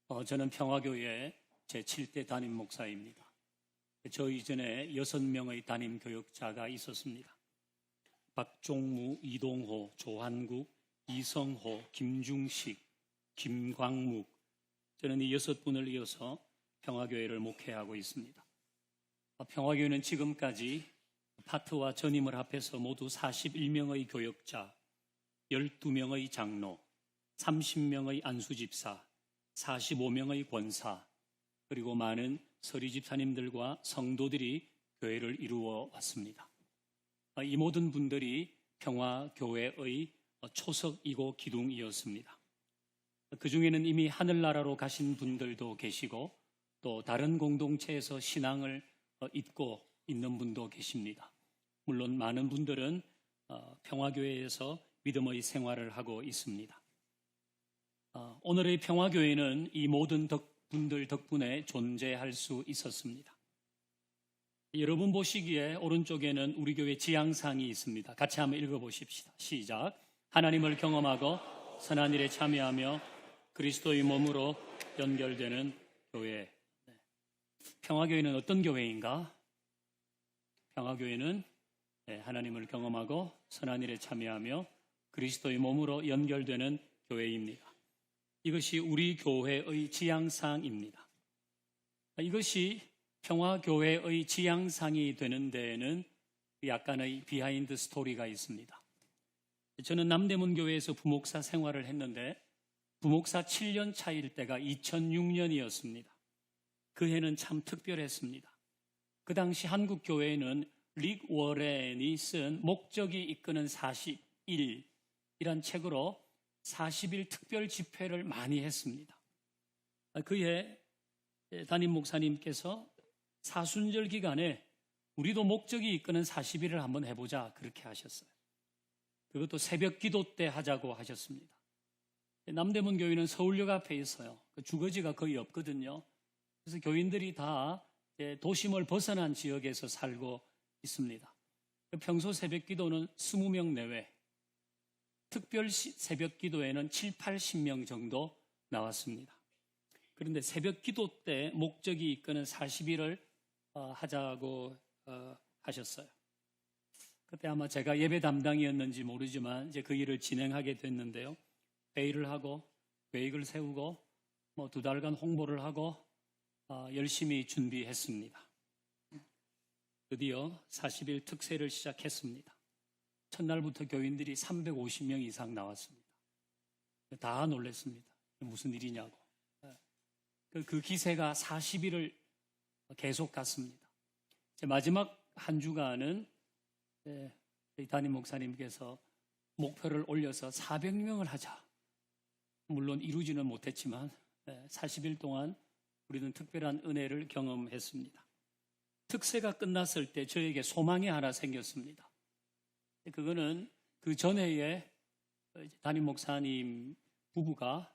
저는 평화교회 제7대 담임 목사입니다. 저 이전에 6명의 담임 교역자가 있었습니다. 박종무, 이동호, 조한국, 이성호, 김중식, 김광묵, 저는 이 6분을 이어서 평화교회를 목회하고 있습니다. 평화교회는 지금까지 파트와 전임을 합해서 모두 41명의 교역자, 12명의 장로, 30명의 안수집사, 45명의 권사, 그리고 많은 서리집사님들과 성도들이 교회를 이루어 왔습니다. 이 모든 분들이 평화교회의 초석이고 기둥이었습니다. 그 중에는 이미 하늘나라로 가신 분들도 계시고 또 다른 공동체에서 신앙을 잇고 있는 분도 계십니다. 물론 많은 분들은 평화교회에서 믿음의 생활을 하고 있습니다. 오늘의 평화교회는 이 모든 분들 덕분에 존재할 수 있었습니다. 여러분 보시기에 오른쪽에는 우리 교회 지향상이 있습니다. 같이 한번 읽어보십시다. 시작. 하나님을 경험하고 선한 일에 참여하며 그리스도의 몸으로 연결되는 교회. 평화교회는 어떤 교회인가? 평화교회는 하나님을 경험하고 선한 일에 참여하며 그리스도의 몸으로 연결되는 교회입니다. 이것이 우리 교회의 지향상입니다. 이것이 평화교회의 지향상이 되는 데에는 약간의 비하인드 스토리가 있습니다. 저는 남대문교회에서 부목사 생활을 했는데 부목사 7년 차일 때가 2006년이었습니다. 그 해는 참 특별했습니다. 그 당시 한국교회에는 릭 워렌이 쓴 목적이 이끄는 40일이란 책으로 40일 특별 집회를 많이 했습니다. 그해 담임 목사님께서 사순절 기간에 우리도 목적이 이끄는 40일을 한번 해보자 그렇게 하셨어요. 그것도 새벽 기도 때 하자고 하셨습니다. 남대문 교회는 서울역 앞에 있어요. 주거지가 거의 없거든요. 그래서 교인들이 다 도심을 벗어난 지역에서 살고 있습니다. 평소 새벽 기도는 20명 내외, 특별 새벽 기도에는 7, 80명 정도 나왔습니다. 그런데 새벽 기도 때 목적이 이끄는 40일을 하자고 하셨어요. 그때 아마 제가 예배 담당이었는지 모르지만 이제 그 일을 진행하게 됐는데요. 회의를 하고 계획을 세우고 2달간 홍보를 하고 열심히 준비했습니다. 드디어 40일 특세를 시작했습니다. 첫날부터 교인들이 350명 이상 나왔습니다. 다 놀랐습니다. 무슨 일이냐고. 그 기세가 40일을 계속 갔습니다. 마지막 한 주간은 담임 목사님께서 목표를 올려서 400명을 하자. 물론 이루지는 못했지만 40일 동안 우리는 특별한 은혜를 경험했습니다. 특세가 끝났을 때 저에게 소망이 하나 생겼습니다. 그거는 그 전해에 담임 목사님 부부가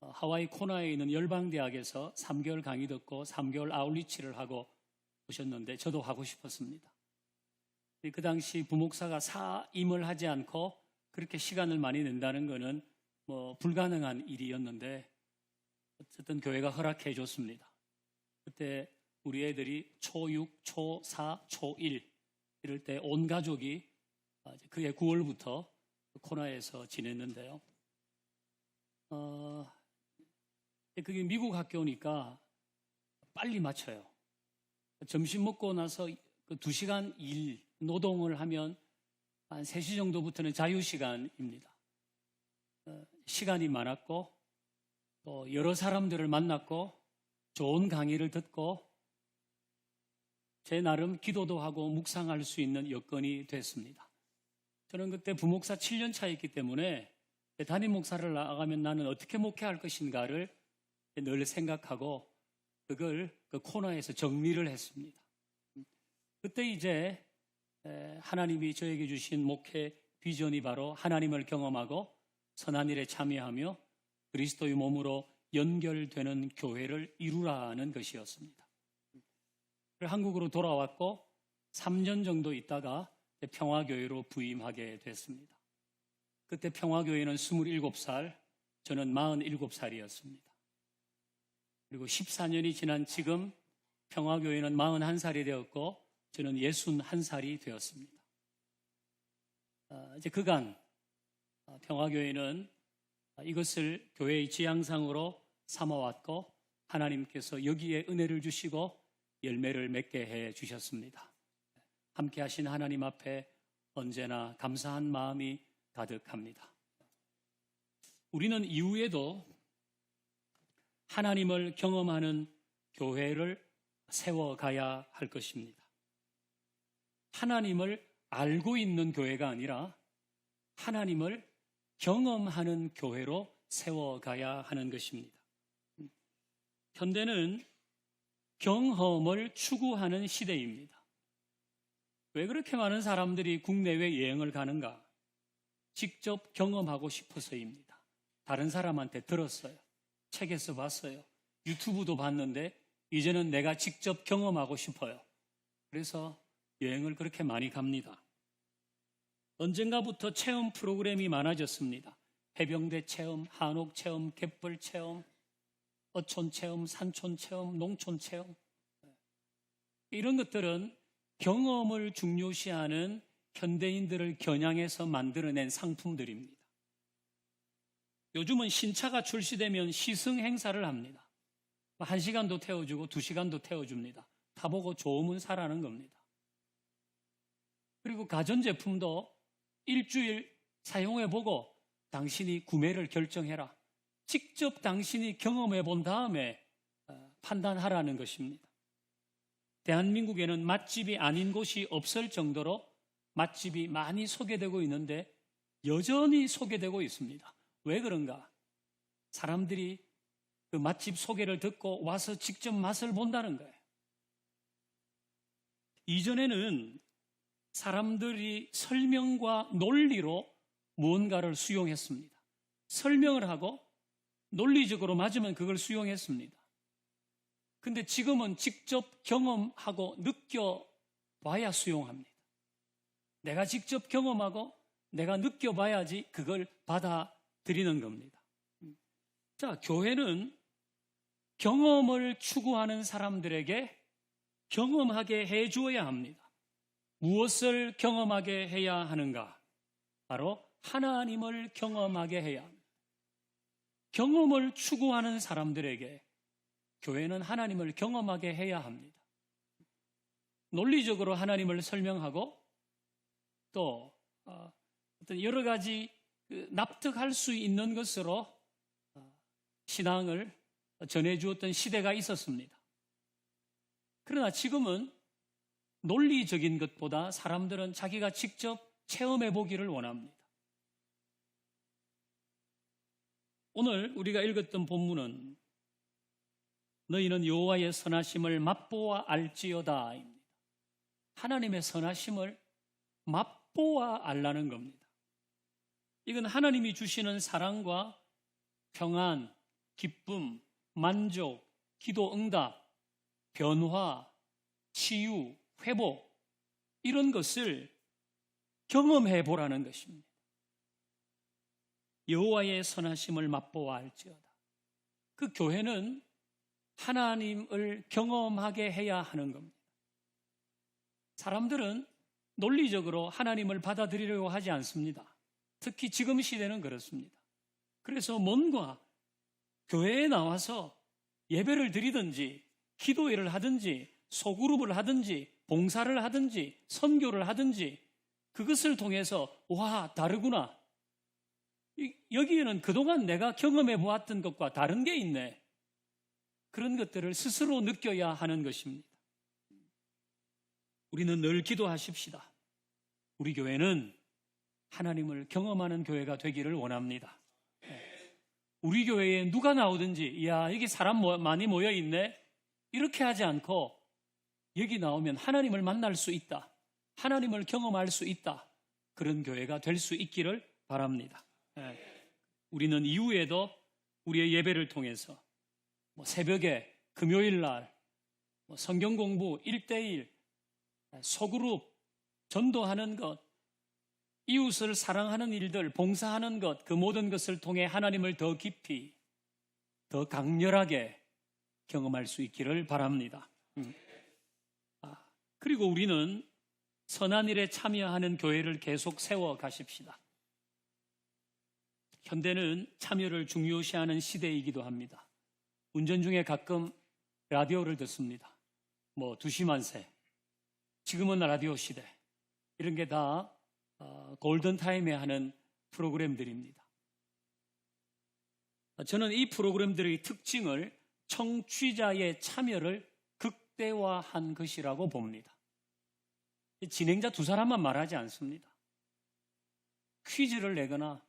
하와이 코나에 있는 열방대학에서 3개월 강의 듣고 3개월 아울리치를 하고 오셨는데 저도 하고 싶었습니다. 그 당시 부목사가 사임을 하지 않고 그렇게 시간을 많이 낸다는 것은 불가능한 일이었는데 어쨌든 교회가 허락해 줬습니다. 그때 우리 애들이 초6, 초4, 초1 이럴 때 온 가족이 그해 9월부터 코나에서 지냈는데요. 그게 미국 학교니까 빨리 마쳐요. 점심 먹고 나서 그 2시간 일 노동을 하면 한 3시 정도부터는 자유시간입니다. 시간이 많았고 또 여러 사람들을 만났고 좋은 강의를 듣고 제 나름 기도도 하고 묵상할 수 있는 여건이 됐습니다. 저는 그때 부목사 7년 차였기 때문에 담임 목사를 나가면 나는 어떻게 목회할 것인가를 늘 생각하고 그걸 그 코너에서 정리를 했습니다. 그때 이제 하나님이 저에게 주신 목회 비전이 바로 하나님을 경험하고 선한 일에 참여하며 그리스도의 몸으로 연결되는 교회를 이루라는 것이었습니다. 한국으로 돌아왔고 3년 정도 있다가 평화교회로 부임하게 됐습니다. 그때 평화교회는 27살, 저는 47살이었습니다. 그리고 14년이 지난 지금 평화교회는 41살이 되었고 저는 61살이 되었습니다. 이제 그간 평화교회는 이것을 교회의 지향상으로 삼아왔고 하나님께서 여기에 은혜를 주시고 열매를 맺게 해 주셨습니다. 함께 하신 하나님 앞에 언제나 감사한 마음이 가득합니다. 우리는 이후에도 하나님을 경험하는 교회를 세워가야 할 것입니다. 하나님을 알고 있는 교회가 아니라 하나님을 경험하는 교회로 세워가야 하는 것입니다. 현대는 경험을 추구하는 시대입니다. 왜 그렇게 많은 사람들이 국내외 여행을 가는가? 직접 경험하고 싶어서입니다. 다른 사람한테 들었어요. 책에서 봤어요. 유튜브도 봤는데 이제는 내가 직접 경험하고 싶어요. 그래서 여행을 그렇게 많이 갑니다. 언젠가부터 체험 프로그램이 많아졌습니다. 해병대 체험, 한옥 체험, 갯벌 체험, 어촌 체험, 산촌 체험, 농촌 체험. 이런 것들은 경험을 중요시하는 현대인들을 겨냥해서 만들어낸 상품들입니다. 요즘은 신차가 출시되면 시승 행사를 합니다. 1시간도 태워주고 2시간도 태워줍니다. 타보고 좋으면 사라는 겁니다. 그리고 가전제품도 일주일 사용해보고 당신이 구매를 결정해라. 직접 당신이 경험해 본 다음에 판단하라는 것입니다. 대한민국에는 맛집이 아닌 곳이 없을 정도로 맛집이 많이 소개되고 있는데 여전히 소개되고 있습니다. 왜 그런가? 사람들이 그 맛집 소개를 듣고 와서 직접 맛을 본다는 거예요. 이전에는 사람들이 설명과 논리로 무언가를 수용했습니다. 설명을 하고 논리적으로 맞으면 그걸 수용했습니다. 근데 지금은 직접 경험하고 느껴봐야 수용합니다. 내가 직접 경험하고 내가 느껴봐야지 그걸 받아들이는 겁니다. 자, 교회는 경험을 추구하는 사람들에게 경험하게 해 주어야 합니다. 무엇을 경험하게 해야 하는가? 바로 하나님을 경험하게 해야 합니다. 경험을 추구하는 사람들에게 교회는 하나님을 경험하게 해야 합니다. 논리적으로 하나님을 설명하고 또 어떤 여러 가지 납득할 수 있는 것으로 신앙을 전해주었던 시대가 있었습니다. 그러나 지금은 논리적인 것보다 사람들은 자기가 직접 체험해 보기를 원합니다. 오늘 우리가 읽었던 본문은 너희는 여호와의 선하심을 맛보아 알지어다입니다. 하나님의 선하심을 맛보아 알라는 겁니다. 이건 하나님이 주시는 사랑과 평안, 기쁨, 만족, 기도 응답, 변화, 치유, 회복 이런 것을 경험해 보라는 것입니다. 여호와의 선하심을 맛보아 알지어다. 그 교회는 하나님을 경험하게 해야 하는 겁니다. 사람들은 논리적으로 하나님을 받아들이려고 하지 않습니다. 특히 지금 시대는 그렇습니다. 그래서 뭔가 교회에 나와서 예배를 드리든지 기도회를 하든지 소그룹을 하든지 봉사를 하든지 선교를 하든지 그것을 통해서 와 다르구나. 여기에는 그동안 내가 경험해 보았던 것과 다른 게 있네. 그런 것들을 스스로 느껴야 하는 것입니다. 우리는 늘 기도하십시다. 우리 교회는 하나님을 경험하는 교회가 되기를 원합니다. 우리 교회에 누가 나오든지 이야 여기 사람 많이 모여 있네 이렇게 하지 않고 여기 나오면 하나님을 만날 수 있다. 하나님을 경험할 수 있다. 그런 교회가 될 수 있기를 바랍니다. 우리는 이후에도 우리의 예배를 통해서 새벽에 금요일 날 성경 공부 1:1 소그룹 전도하는 것 이웃을 사랑하는 일들 봉사하는 것 그 모든 것을 통해 하나님을 더 깊이 더 강렬하게 경험할 수 있기를 바랍니다. 그리고 우리는 선한 일에 참여하는 교회를 계속 세워 가십시다. 현대는 참여를 중요시하는 시대이기도 합니다. 운전 중에 가끔 라디오를 듣습니다. 두시만세, 지금은 라디오 시대, 이런 게 다 골든타임에 하는 프로그램들입니다. 저는 이 프로그램들의 특징을 청취자의 참여를 극대화한 것이라고 봅니다. 진행자 두 사람만 말하지 않습니다. 퀴즈를 내거나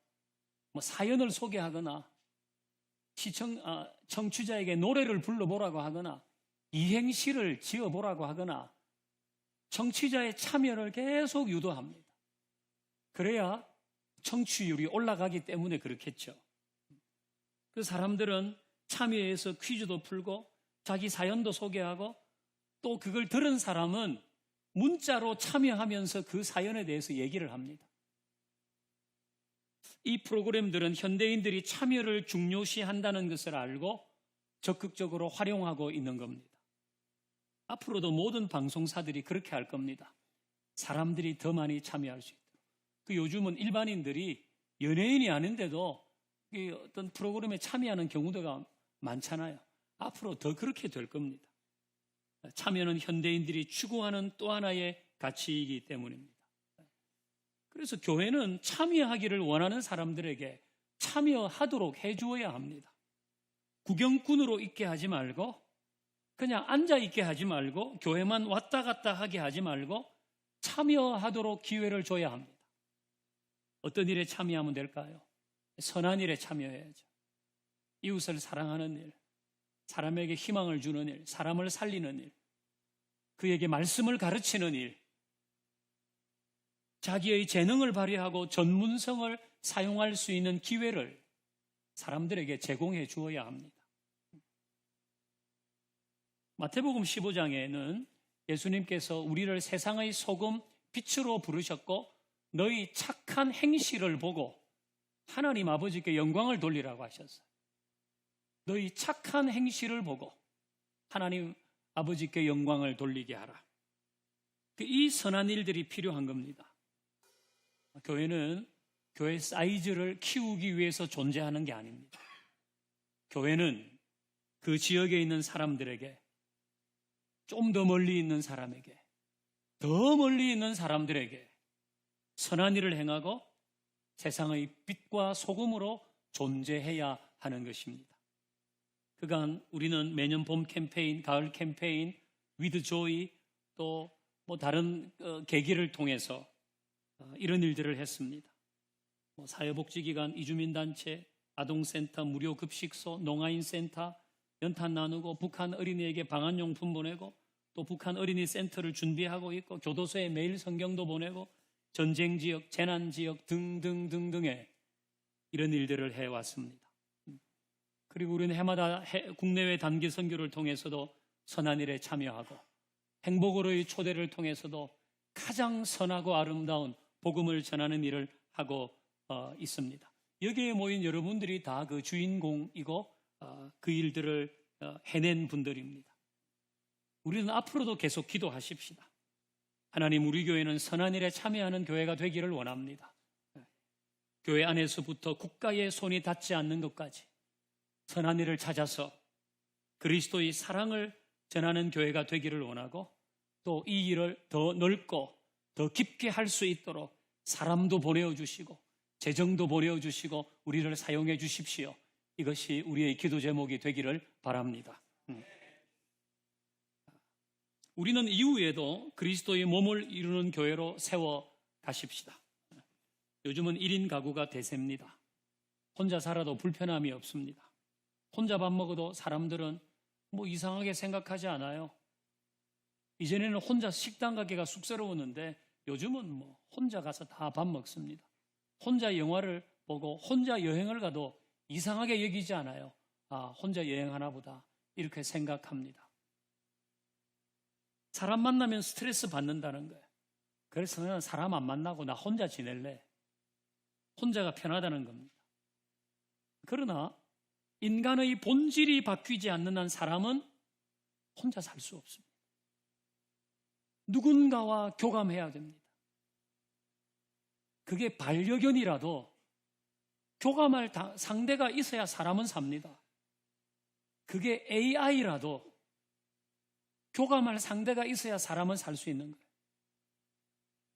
사연을 소개하거나 청취자에게 노래를 불러보라고 하거나 이행시를 지어보라고 하거나 청취자의 참여를 계속 유도합니다. 그래야 청취율이 올라가기 때문에 그렇겠죠. 그 사람들은 참여해서 퀴즈도 풀고 자기 사연도 소개하고 또 그걸 들은 사람은 문자로 참여하면서 그 사연에 대해서 얘기를 합니다. 이 프로그램들은 현대인들이 참여를 중요시한다는 것을 알고 적극적으로 활용하고 있는 겁니다. 앞으로도 모든 방송사들이 그렇게 할 겁니다. 사람들이 더 많이 참여할 수 있도록. 요즘은 일반인들이 연예인이 아닌데도 어떤 프로그램에 참여하는 경우가 많잖아요. 앞으로 더 그렇게 될 겁니다. 참여는 현대인들이 추구하는 또 하나의 가치이기 때문입니다. 그래서 교회는 참여하기를 원하는 사람들에게 참여하도록 해주어야 합니다. 구경꾼으로 있게 하지 말고 그냥 앉아 있게 하지 말고 교회만 왔다 갔다 하게 하지 말고 참여하도록 기회를 줘야 합니다. 어떤 일에 참여하면 될까요? 선한 일에 참여해야죠. 이웃을 사랑하는 일, 사람에게 희망을 주는 일, 사람을 살리는 일, 그에게 말씀을 가르치는 일, 자기의 재능을 발휘하고 전문성을 사용할 수 있는 기회를 사람들에게 제공해 주어야 합니다. 마태복음 15장에는 예수님께서 우리를 세상의 소금, 빛으로 부르셨고 너희 착한 행실을 보고 하나님 아버지께 영광을 돌리라고 하셨어요. 너희 착한 행실을 보고 하나님 아버지께 영광을 돌리게 하라. 이 선한 일들이 필요한 겁니다. 교회는 교회 사이즈를 키우기 위해서 존재하는 게 아닙니다. 교회는 그 지역에 있는 사람들에게, 좀 더 멀리 있는 사람에게, 더 멀리 있는 사람들에게 선한 일을 행하고 세상의 빛과 소금으로 존재해야 하는 것입니다. 그간 우리는 매년 봄 캠페인, 가을 캠페인, 위드 조이 또 다른 계기를 통해서 이런 일들을 했습니다. 사회복지기관, 이주민단체, 아동센터, 무료급식소, 농아인센터, 연탄 나누고 북한 어린이에게 방한용품 보내고 또 북한 어린이 센터를 준비하고 있고 교도소에 매일 성경도 보내고 전쟁지역, 재난지역 등등등등의 이런 일들을 해왔습니다. 그리고 우리는 해마다 국내외 단기 선교를 통해서도 선한 일에 참여하고 행복으로의 초대를 통해서도 가장 선하고 아름다운 복음을 전하는 일을 하고 있습니다. 여기에 모인 여러분들이 다 그 주인공이고 그 일들을 해낸 분들입니다. 우리는 앞으로도 계속 기도하십시다. 하나님, 우리 교회는 선한 일에 참여하는 교회가 되기를 원합니다. 교회 안에서부터 국가의 손이 닿지 않는 것까지 선한 일을 찾아서 그리스도의 사랑을 전하는 교회가 되기를 원하고 또 이 일을 더 넓고 더 깊게 할 수 있도록 사람도 보내주시고 재정도 보내주시고 우리를 사용해 주십시오. 이것이 우리의 기도 제목이 되기를 바랍니다. 우리는 이후에도 그리스도의 몸을 이루는 교회로 세워 가십시다. 요즘은 1인 가구가 대세입니다. 혼자 살아도 불편함이 없습니다. 혼자 밥 먹어도 사람들은 이상하게 생각하지 않아요. 이전에는 혼자 식당 가기가 쑥스러웠는데 요즘은 혼자 가서 다 밥 먹습니다. 혼자 영화를 보고 혼자 여행을 가도 이상하게 여기지 않아요. 혼자 여행하나 보다 이렇게 생각합니다. 사람 만나면 스트레스 받는다는 거예요. 그래서 그냥 사람 안 만나고 나 혼자 지낼래. 혼자가 편하다는 겁니다. 그러나 인간의 본질이 바뀌지 않는 한 사람은 혼자 살 수 없습니다. 누군가와 교감해야 됩니다. 그게 반려견이라도 교감할 상대가 있어야 사람은 삽니다. 그게 AI라도 교감할 상대가 있어야 사람은 살 수 있는 거예요.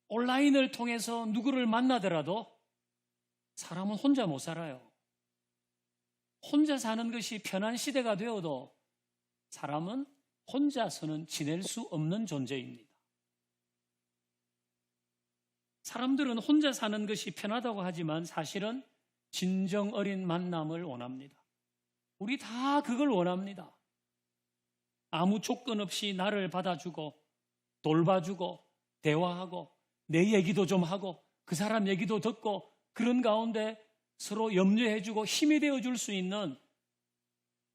온라인을 통해서 누구를 만나더라도 사람은 혼자 못 살아요. 혼자 사는 것이 편한 시대가 되어도 사람은 혼자서는 지낼 수 없는 존재입니다. 사람들은 혼자 사는 것이 편하다고 하지만 사실은 진정 어린 만남을 원합니다. 우리 다 그걸 원합니다. 아무 조건 없이 나를 받아주고 돌봐주고 대화하고 내 얘기도 좀 하고 그 사람 얘기도 듣고 그런 가운데 서로 염려해주고 힘이 되어줄 수 있는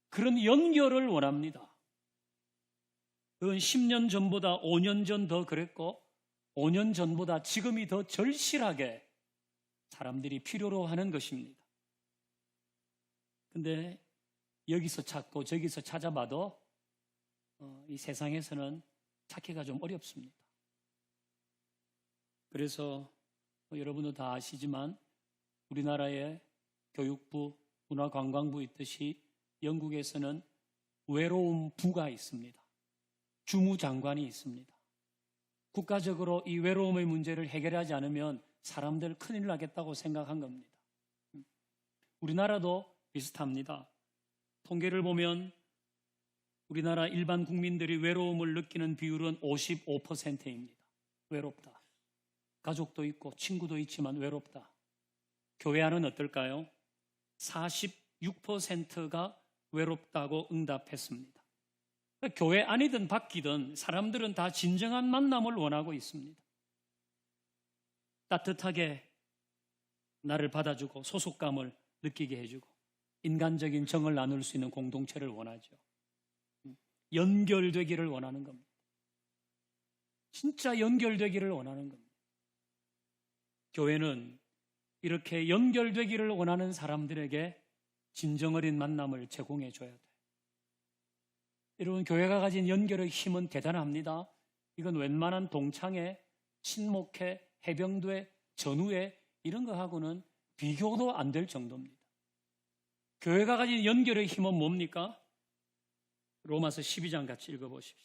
그런 연결을 원합니다. 그건 10년 전보다 5년 전 더 그랬고 5년 전보다 지금이 더 절실하게 사람들이 필요로 하는 것입니다. 근데 여기서 찾고 저기서 찾아봐도 이 세상에서는 찾기가 좀 어렵습니다. 그래서 여러분도 다 아시지만 우리나라의 교육부, 문화관광부 있듯이 영국에서는 외로움 부가 있습니다. 주무장관이 있습니다. 국가적으로 이 외로움의 문제를 해결하지 않으면 사람들 큰일 나겠다고 생각한 겁니다. 우리나라도 비슷합니다. 통계를 보면 우리나라 일반 국민들이 외로움을 느끼는 비율은 55%입니다. 외롭다. 가족도 있고 친구도 있지만 외롭다. 교회 안은 어떨까요? 46%가 외롭다고 응답했습니다. 교회 안이든 밖이든 사람들은 다 진정한 만남을 원하고 있습니다. 따뜻하게 나를 받아주고 소속감을 느끼게 해주고 인간적인 정을 나눌 수 있는 공동체를 원하죠. 연결되기를 원하는 겁니다. 진짜 연결되기를 원하는 겁니다. 교회는 이렇게 연결되기를 원하는 사람들에게 진정 어린 만남을 제공해 줘야 돼요. 여러분, 교회가 가진 연결의 힘은 대단합니다. 이건 웬만한 동창회, 친목회, 해병대, 전우회 이런 거하고는 비교도 안 될 정도입니다. 교회가 가진 연결의 힘은 뭡니까? 로마서 12장 같이 읽어보십시다.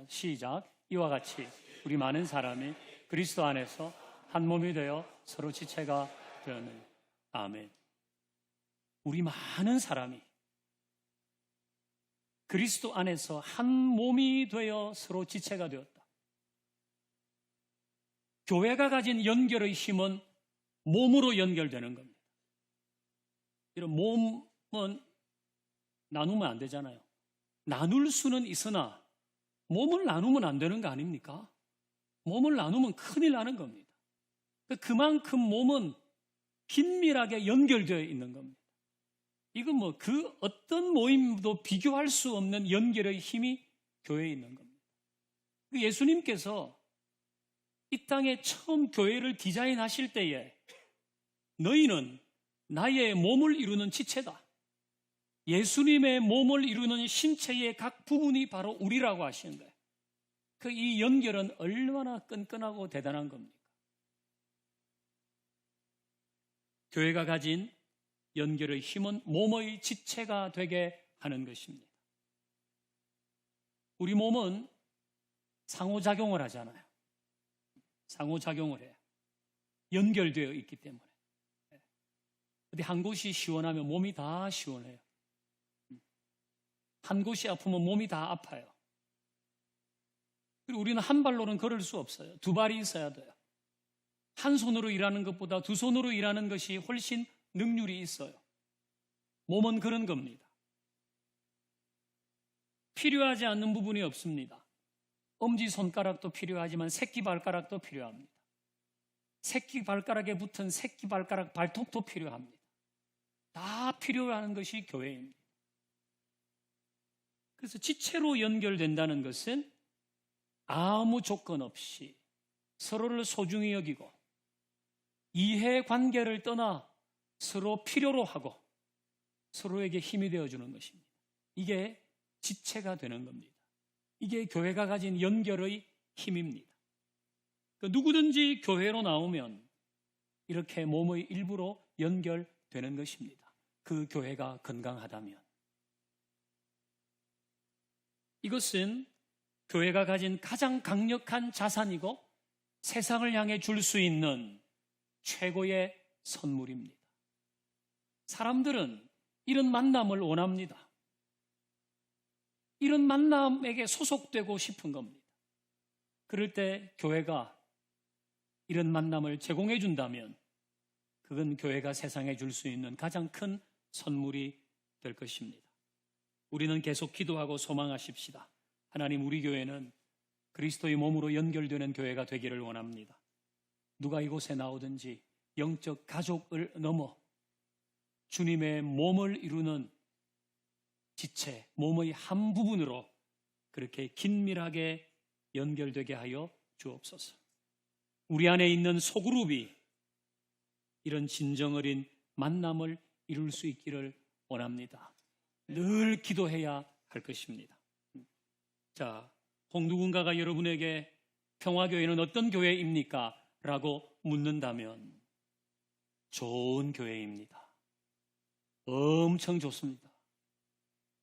시작. 이와 같이 우리 많은 사람이 그리스도 안에서 한 몸이 되어 서로 지체가 되었느니. 아멘. 우리 많은 사람이 그리스도 안에서 한 몸이 되어 서로 지체가 되었다. 교회가 가진 연결의 힘은 몸으로 연결되는 겁니다. 이런 몸은 나누면 안 되잖아요. 나눌 수는 있으나 몸을 나누면 안 되는 거 아닙니까? 몸을 나누면 큰일 나는 겁니다. 그만큼 몸은 긴밀하게 연결되어 있는 겁니다. 이건 뭐 그 어떤 모임도 비교할 수 없는 연결의 힘이 교회에 있는 겁니다. 예수님께서 이 땅에 처음 교회를 디자인하실 때에 너희는 나의 몸을 이루는 지체다. 예수님의 몸을 이루는 신체의 각 부분이 바로 우리라고 하시는 거예요. 이 연결은 얼마나 끈끈하고 대단한 겁니까? 교회가 가진 연결의 힘은 몸의 지체가 되게 하는 것입니다. 우리 몸은 상호작용을 하잖아요. 상호작용을 해요. 연결되어 있기 때문에. 어디 한 곳이 시원하면 몸이 다 시원해요. 한 곳이 아프면 몸이 다 아파요. 그리고 우리는 한 발로는 걸을 수 없어요. 두 발이 있어야 돼요. 한 손으로 일하는 것보다 두 손으로 일하는 것이 훨씬 능률이 있어요. 몸은 그런 겁니다. 필요하지 않는 부분이 없습니다. 엄지손가락도 필요하지만 새끼발가락도 필요합니다. 새끼발가락에 붙은 새끼발가락 발톱도 필요합니다. 다 필요한 것이 교회입니다. 그래서 지체로 연결된다는 것은 아무 조건 없이 서로를 소중히 여기고 이해관계를 떠나 서로 필요로 하고 서로에게 힘이 되어주는 것입니다. 이게 지체가 되는 겁니다. 이게 교회가 가진 연결의 힘입니다. 누구든지 교회로 나오면 이렇게 몸의 일부로 연결되는 것입니다. 그 교회가 건강하다면. 이것은 교회가 가진 가장 강력한 자산이고 세상을 향해 줄 수 있는 최고의 선물입니다. 사람들은 이런 만남을 원합니다. 이런 만남에게 소속되고 싶은 겁니다. 그럴 때 교회가 이런 만남을 제공해 준다면 그건 교회가 세상에 줄 수 있는 가장 큰 선물이 될 것입니다. 우리는 계속 기도하고 소망하십시다. 하나님, 우리 교회는 그리스도의 몸으로 연결되는 교회가 되기를 원합니다. 누가 이곳에 나오든지 영적 가족을 넘어 주님의 몸을 이루는 지체, 몸의 한 부분으로 그렇게 긴밀하게 연결되게 하여 주옵소서. 우리 안에 있는 소그룹이 이런 진정 어린 만남을 이룰 수 있기를 원합니다. 늘 기도해야 할 것입니다. 자, 혹 누군가가 여러분에게 평화교회는 어떤 교회입니까? 라고 묻는다면 좋은 교회입니다. 엄청 좋습니다.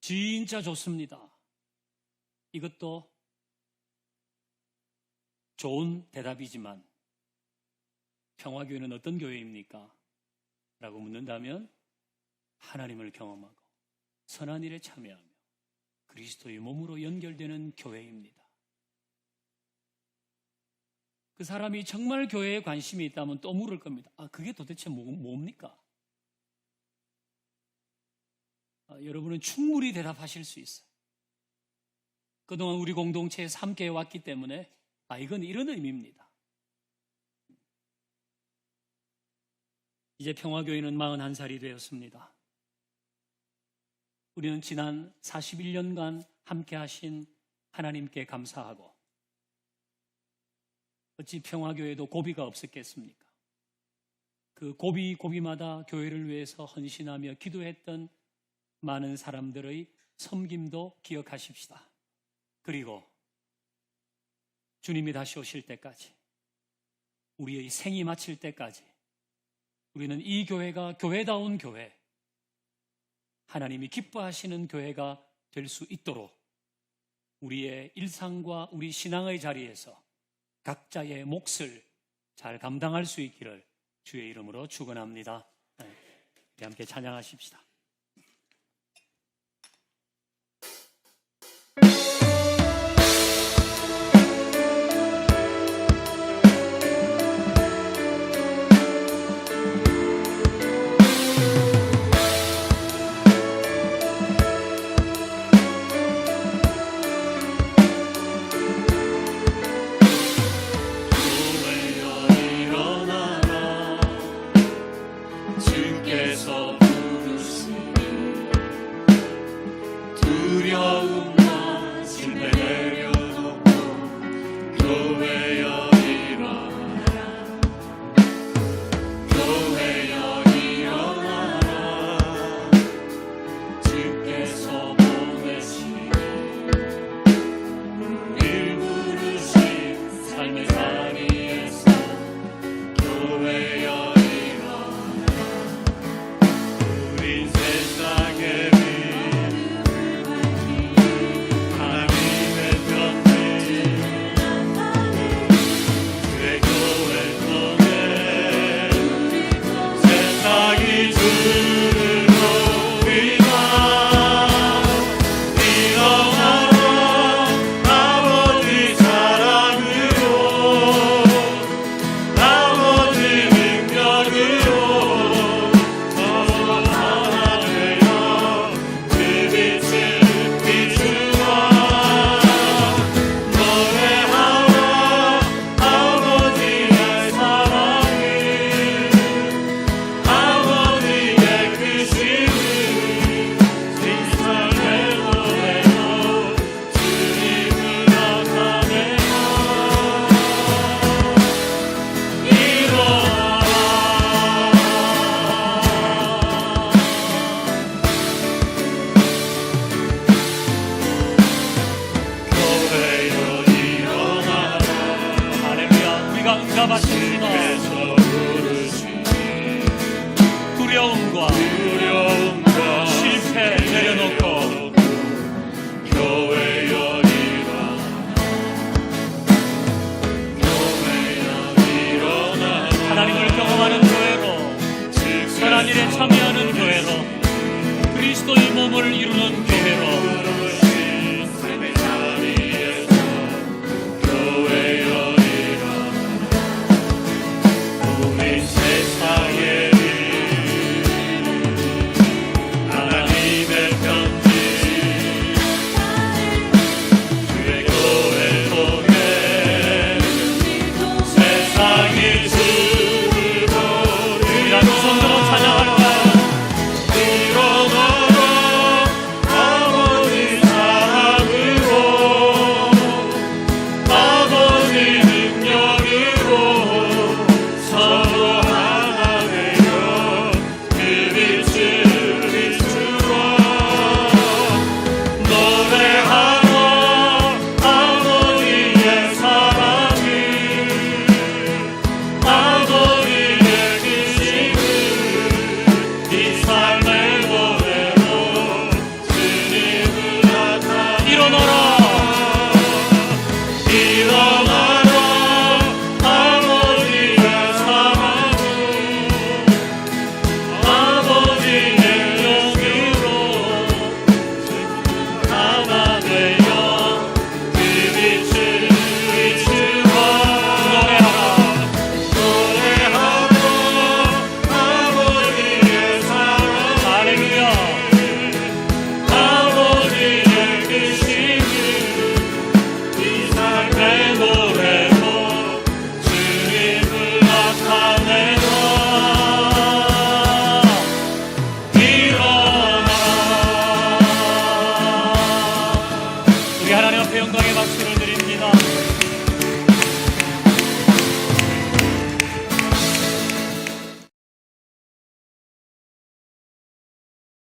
진짜 좋습니다. 이것도 좋은 대답이지만 평화교회는 어떤 교회입니까? 라고 묻는다면 하나님을 경험하고 선한 일에 참여하며 그리스도의 몸으로 연결되는 교회입니다. 그 사람이 정말 교회에 관심이 있다면 또 물을 겁니다. 그게 도대체 뭡니까? 여러분은 충분히 대답하실 수 있어요. 그동안 우리 공동체에서 함께 왔기 때문에 이건 이런 의미입니다. 이제 평화교회는 41살이 되었습니다. 우리는 지난 41년간 함께 하신 하나님께 감사하고 어찌 평화교회도 고비가 없었겠습니까? 그 고비마다 교회를 위해서 헌신하며 기도했던 많은 사람들의 섬김도 기억하십시다. 그리고 주님이 다시 오실 때까지, 우리의 생이 마칠 때까지 우리는 이 교회가 교회다운 교회, 하나님이 기뻐하시는 교회가 될 수 있도록 우리의 일상과 우리 신앙의 자리에서 각자의 몫을 잘 감당할 수 있기를 주의 이름으로 축원합니다. 우리 함께 찬양하십시다. 세상이 주